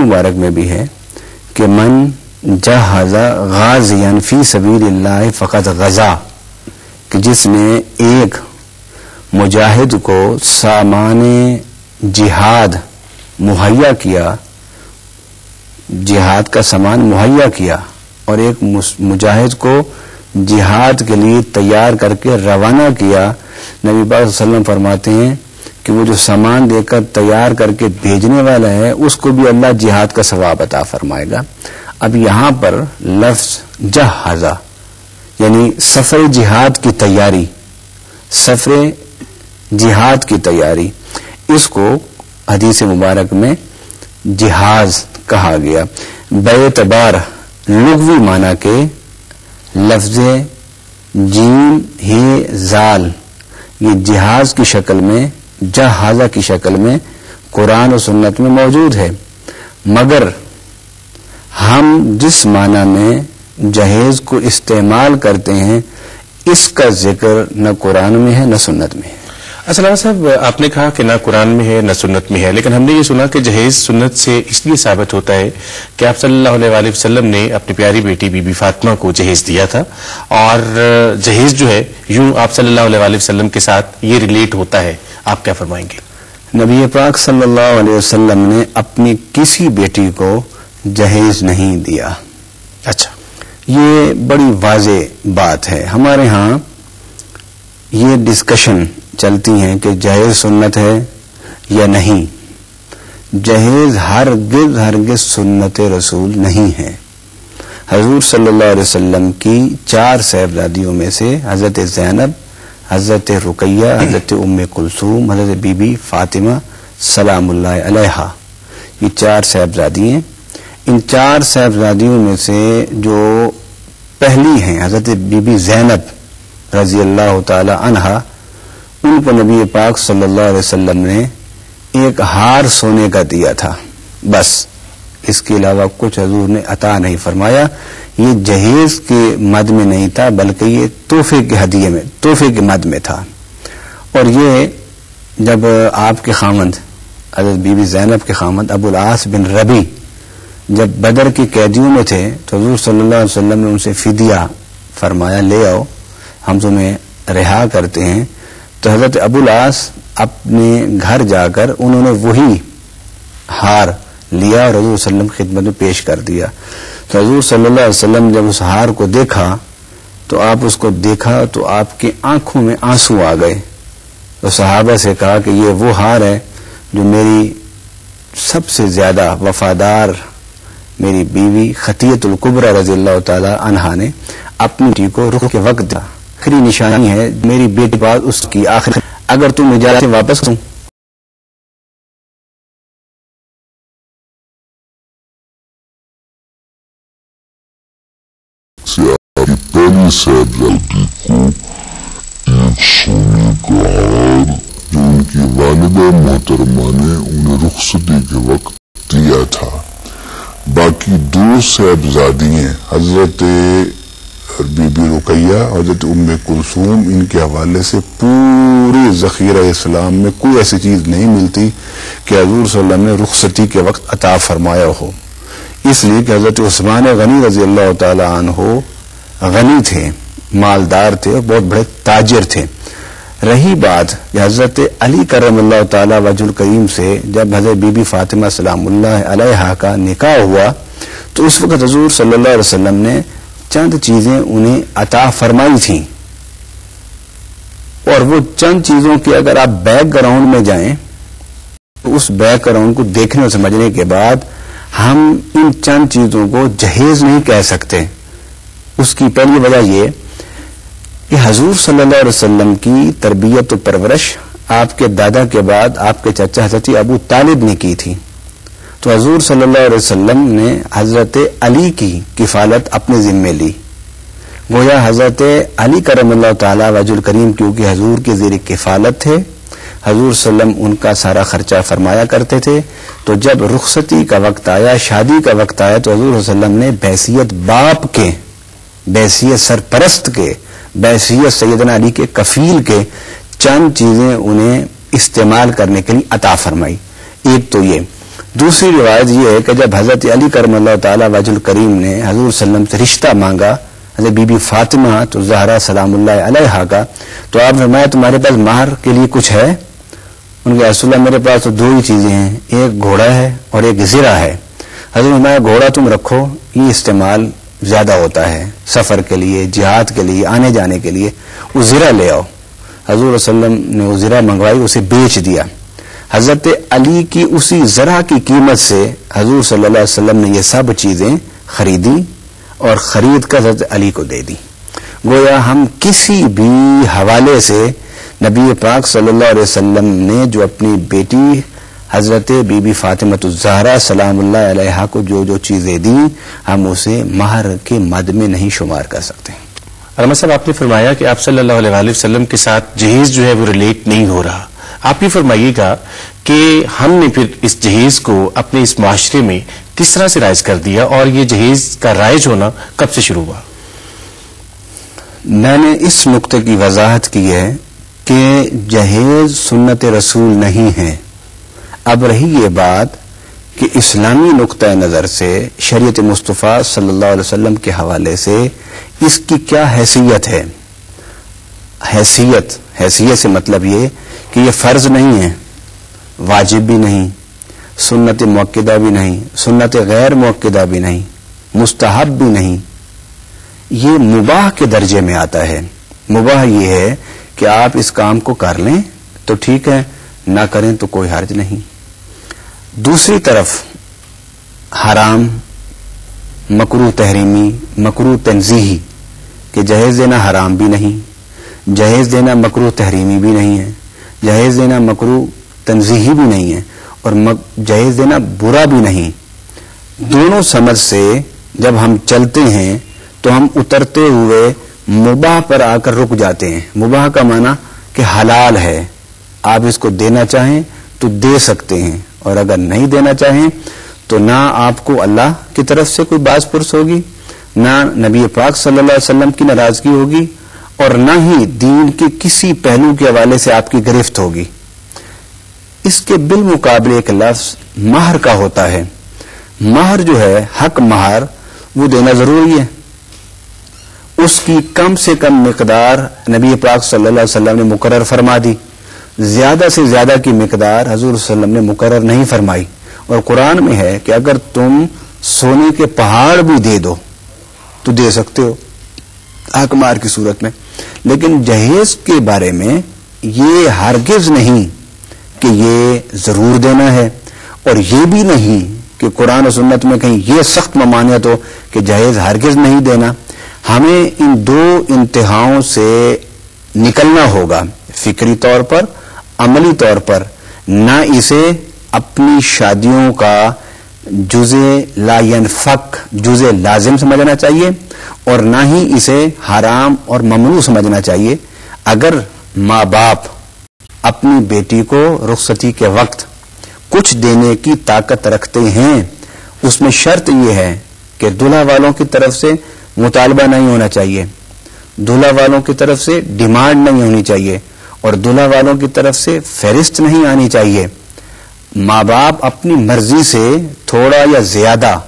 مبارک میں بھی ہے کہ من جہز غازیا فی سبیل اللہ فقط غزا، کہ جس نے ایک مجاہد کو سامان جہاد مہیا کیا، جہاد کا سامان مہیا کیا، اور ایک مجاہد کو جہاد کے لیے تیار کر کے روانہ کیا، نبی پاک صلی اللہ علیہ وسلم فرماتے ہیں کہ وہ جو سامان دے کر تیار کر کے بھیجنے والا ہے اس کو بھی اللہ جہاد کا ثواب عطا فرمائے گا۔ اب یہاں پر لفظ جہزا یعنی سفر جہاد کی تیاری، سفر جہاد کی تیاری، اس کو حدیث مبارک میں جہاز کہا گیا۔ بے اعتبار لغوی معنی کے لفظ جیم ہی زال یہ جہاز کی شکل میں، جہازہ کی شکل میں قرآن و سنت میں موجود ہے، مگر ہم جس معنی میں جہیز کو استعمال کرتے ہیں اس کا ذکر نہ قرآن میں ہے نہ سنت میں ہے۔ علامہ صاحب، آپ نے کہا کہ نہ قرآن میں ہے نہ سنت میں ہے، لیکن ہم نے یہ سنا کہ جہیز سنت سے اس لیے ثابت ہوتا ہے کہ آپ صلی اللہ علیہ وآلہ وسلم نے اپنی پیاری بیٹی بی بی فاطمہ کو جہیز دیا تھا، اور جہیز جو ہے یوں آپ صلی اللہ علیہ وآلہ وسلم کے ساتھ یہ ریلیٹ ہوتا ہے، آپ کیا فرمائیں گے؟ نبی پاک صلی اللہ علیہ وسلم نے اپنی کسی بیٹی کو جہیز نہیں دیا۔ اچھا، یہ بڑی واضح بات ہے۔ ہمارے ہاں یہ ڈسکشن چلتی ہیں کہ جہیز سنت ہے یا نہیں۔ جہیز ہرگز سنت رسول نہیں ہے۔ حضور صلی اللہ علیہ وسلم کی 4 صاحبزادیوں میں سے حضرت زینب، حضرت رقیہ، حضرت ام کلثوم، حضرت بی بی فاطمہ سلام اللہ علیہا، یہ 4 صاحبزادی ہیں۔ ان 4 صاحبزادیوں میں سے جو پہلی ہیں حضرت بی بی زینب رضی اللہ تعالی عنہا، ان کو نبی پاک صلی اللہ علیہ وسلم نے ایک ہار سونے کا دیا تھا، بس اس کے علاوہ کچھ حضور نے عطا نہیں فرمایا۔ یہ جہیز کے مد میں نہیں تھا بلکہ یہ تحفے کے ہدیے میں، تحفے کے مد میں تھا۔ اور یہ جب آپ کے خامند حضرت بی بی زینب کے خامند ابو العاص بن ربی جب بدر کے قیدیوں میں تھے تو حضور صلی اللہ علیہ وسلم نے ان سے فدیہ فرمایا، لے آؤ ہم تمہیں رہا کرتے ہیں۔ تو حضرت ابو العاص اپنے گھر جا کر انہوں نے وہی ہار لیا اور حضور صلی اللہ علیہ وسلم کی خدمت میں پیش کر دیا۔ تو حضور صلی اللہ علیہ وسلم جب اس ہار کو دیکھا تو آپ اس کو دیکھا تو آپ کی آنکھوں میں آنسو آ گئے۔ تو صحابہ سے کہا کہ یہ وہ ہار ہے جو میری سب سے زیادہ وفادار میری بیوی خطیۃ الکبریٰ رضی اللہ تعالی عنہا نے اپنی بیٹی کو رخ کے وقت دیا، آخری نشانی ہے میری بیٹی بعد اس کی آخری، اگر تم اجازت سے واپس کروں۔ پہلی صاحبزادی کو ایک سونے کا ہار جو ان کی والدہ محترمہ نے انہیں رخصتی کے وقت دیا تھا۔ باقی 2 صاحبزادیاں حضرت بی بی رقیہ، حضرت ام کلثوم، ان کے حوالے سے پورے ذخیرہ اسلام میں کوئی ایسی چیز نہیں ملتی کہ حضور صلی اللہ علیہ وسلم نے رخصتی کے وقت عطا فرمایا ہو، اس لیے کہ حضرت عثمان غنی رضی اللہ تعالی عنہ غنی تھے، مالدار تھے اور بہت بڑے تاجر تھے۔ رہی بات حضرت علی کرم اللہ تعالی وجہ الکریم سے جب حضرت بی بی فاطمہ سلام اللہ علیہا کا نکاح ہوا تو اس وقت حضور صلی اللہ علیہ وسلم نے چند چیزیں انہیں عطا فرمائی تھیں، اور وہ چند چیزوں کی اگر آپ بیک گراؤنڈ میں جائیں تو اس بیک گراؤنڈ کو دیکھنے اور سمجھنے کے بعد ہم ان چند چیزوں کو جہیز نہیں کہہ سکتے۔ اس کی پہلی وجہ یہ کہ حضور صلی اللہ علیہ وسلم کی تربیت و پرورش آپ کے دادا کے بعد آپ کے چچا حضرت ابو طالب نے کی تھی، تو حضور صلی اللہ علیہ وسلم نے حضرت علی کی کفالت اپنے ذمے لی، گویا حضرت علی کرم اللہ تعالی وجہ الکریم کیونکہ حضور کے زیر کفالت تھے، حضور صلی اللہ علیہ وسلم ان کا سارا خرچہ فرمایا کرتے تھے۔ تو جب رخصتی کا وقت آیا، شادی کا وقت آیا، تو حضور صلی اللہ علیہ وسلم نے بحیثیت باپ کے، بحیثیت سرپرست کے، بحیثیت سیدنا علی کے کفیل کے چند چیزیں انہیں استعمال کرنے کے لیے عطا فرمائی۔ ایک تو یہ، دوسری روایت یہ ہے کہ جب حضرت علی کرم اللہ تعالی وجہ الکریم نے حضور صلی اللہ علیہ وسلم سے رشتہ مانگا حضرت بی بی فاطمہ تو زہرا سلام اللہ علیہا کا، تو آپ نے فرمایا تمہارے پاس مہر کے لیے کچھ ہے؟ ان کے رسول اللہ میرے پاس تو دو ہی چیزیں ہیں، ایک گھوڑا ہے اور ایک زرہ ہے۔ حضرت نے فرمایا گھوڑا تم رکھو، یہ استعمال زیادہ ہوتا ہے سفر کے لیے، جہاد کے لیے، آنے جانے کے لیے، وہ زرہ لے آؤ۔ حضور صلی اللہ علیہ وسلم نے وہ زرہ منگوائی، اسے بیچ دیا۔ حضرت علی کی اسی زرہ کی قیمت سے حضور صلی اللہ علیہ وسلم نے یہ سب چیزیں خریدی اور خرید کر حضرت علی کو دے دی۔ گویا ہم کسی بھی حوالے سے نبی پاک صلی اللہ علیہ وسلم نے جو اپنی بیٹی حضرت بی بی فاطمہ الزہرا سلام اللہ علیہا کو جو چیزیں دی، ہم اسے مہر کے مد میں نہیں شمار کر سکتے۔ علامہ صاحب، آپ نے فرمایا کہ آپ صلی اللہ علیہ وسلم کے ساتھ جہیز جو ہے وہ ریلیٹ نہیں ہو رہا۔ آپ یہ فرمائیے گا کہ ہم نے پھر اس جہیز کو اپنے اس معاشرے میں کس طرح سے رائج کر دیا، اور یہ جہیز کا رائج ہونا کب سے شروع ہوا؟ میں نے اس نقطے کی وضاحت کی ہے کہ جہیز سنت رسول نہیں ہے۔ اب رہی یہ بات کہ اسلامی نقطہ نظر سے شریعت مصطفیٰ صلی اللہ علیہ وسلم کے حوالے سے اس کی کیا حیثیت ہے۔ حیثیت سے مطلب یہ کہ یہ فرض نہیں ہے، واجب بھی نہیں، سنت مؤکدہ بھی نہیں، سنت غیر مؤکدہ بھی نہیں، مستحب بھی نہیں، یہ مباح کے درجے میں آتا ہے۔ مباح یہ ہے کہ آپ اس کام کو کر لیں تو ٹھیک ہے، نہ کریں تو کوئی حرج نہیں۔ دوسری طرف حرام، مکروہ تحریمی، مکروہ تنزیہی، کہ جہیز دینا حرام بھی نہیں، جہیز دینا مکروہ تحریمی بھی نہیں ہے، جہیز دینا مکروہ تنزیہی بھی نہیں ہے، اور جہیز دینا برا بھی نہیں۔ دونوں سمجھ سے جب ہم چلتے ہیں تو ہم اترتے ہوئے مباح پر آ کر رک جاتے ہیں۔ مباح کا معنی کہ حلال ہے، آپ اس کو دینا چاہیں تو دے سکتے ہیں، اور اگر نہیں دینا چاہیں تو نہ آپ کو اللہ کی طرف سے کوئی باز پرس ہوگی، نہ نبی پاک صلی اللہ علیہ وسلم کی ناراضگی ہوگی، اور نہ ہی دین کے کسی پہلو کے حوالے سے آپ کی گرفت ہوگی۔ اس کے بالمقابلے ایک لفظ مہر کا ہوتا ہے۔ مہر جو ہے، حق مہر، وہ دینا ضروری ہے۔ اس کی کم سے کم مقدار نبی پاک صلی اللہ علیہ وسلم نے مقرر فرما دی، زیادہ سے زیادہ کی مقدار حضور صلی اللہ علیہ وسلم نے مقرر نہیں فرمائی۔ اور قرآن میں ہے کہ اگر تم سونے کے پہاڑ بھی دے دو تو دے سکتے ہو حق مہر کی صورت میں۔ لیکن جہیز کے بارے میں یہ ہرگز نہیں کہ یہ ضرور دینا ہے، اور یہ بھی نہیں کہ قرآن و سنت میں کہیں یہ سخت ممانعت ہو کہ جہیز ہرگز نہیں دینا۔ ہمیں ان دو انتہاؤں سے نکلنا ہوگا، فکری طور پر، عملی طور پر۔ نہ اسے اپنی شادیوں کا جزء لا ينفک، جزء لازم سمجھنا چاہیے، اور نہ ہی اسے حرام اور ممنوع سمجھنا چاہیے۔ اگر ماں باپ اپنی بیٹی کو رخصتی کے وقت کچھ دینے کی طاقت رکھتے ہیں، اس میں شرط یہ ہے کہ دلہا والوں کی طرف سے مطالبہ نہیں ہونا چاہیے، دلہا والوں کی طرف سے ڈیمانڈ نہیں ہونی چاہیے، اور دلہا والوں کی طرف سے فہرست نہیں آنی چاہیے۔ ماں باپ اپنی مرضی سے تھوڑا یا زیادہ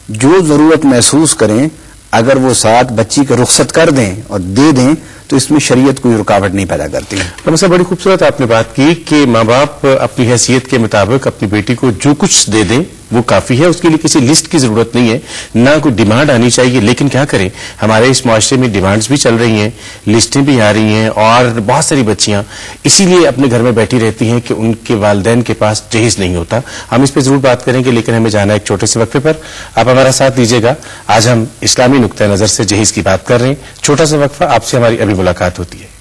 جو ضرورت محسوس کریں، اگر وہ ساتھ بچی کے رخصت کر دیں اور دے دیں تو اس میں شریعت کوئی رکاوٹ نہیں پیدا کرتی۔ مثلا بڑی خوبصورت آپ نے بات کی کہ ماں باپ اپنی حیثیت کے مطابق اپنی بیٹی کو جو کچھ دے دیں وہ کافی ہے، اس کے لیے کسی لسٹ کی ضرورت نہیں ہے، نہ کوئی ڈیمانڈ آنی چاہیے۔ لیکن کیا کریں، ہمارے اس معاشرے میں ڈیمانڈز بھی چل رہی ہیں، لسٹیں بھی آ رہی ہیں، اور بہت ساری بچیاں اسی لیے اپنے گھر میں بیٹھی رہتی ہیں کہ ان کے والدین کے پاس جہیز نہیں ہوتا۔ ہم اس پہ ضرور بات کریں گے، لیکن ہمیں جانا ہے ایک چھوٹے سے وقفے پر۔ آپ ہمارا ساتھ دیجیے گا۔ آج ہم اسلامی نقطہ نظر سے جہیز کی بات کر رہے ہیں۔ چھوٹا سا وقفہ، آپ سے ہماری ابھی ملاقات ہوتی ہے۔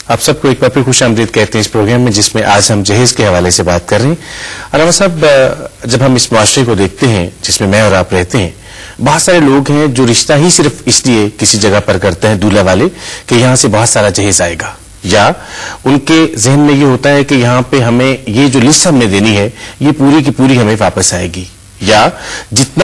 آپ سب کو ایک بار پھر خوش آمدید کہتے ہیں اس پروگرام میں، جس میں آج ہم جہیز کے حوالے سے بات کر رہے ہیں۔ علامہ صاحب، جب ہم اس معاشرے کو دیکھتے ہیں جس میں میں اور آپ رہتے ہیں، بہت سارے لوگ ہیں جو رشتہ ہی صرف اس لیے کسی جگہ پر کرتے ہیں، دولہا والے، کہ یہاں سے بہت سارا جہیز آئے گا، یا ان کے ذہن میں یہ ہوتا ہے کہ یہاں پہ ہمیں یہ جو لسٹ ہم نے دینی ہے یہ پوری کی پوری ہمیں واپس آئے گی، یا جتنا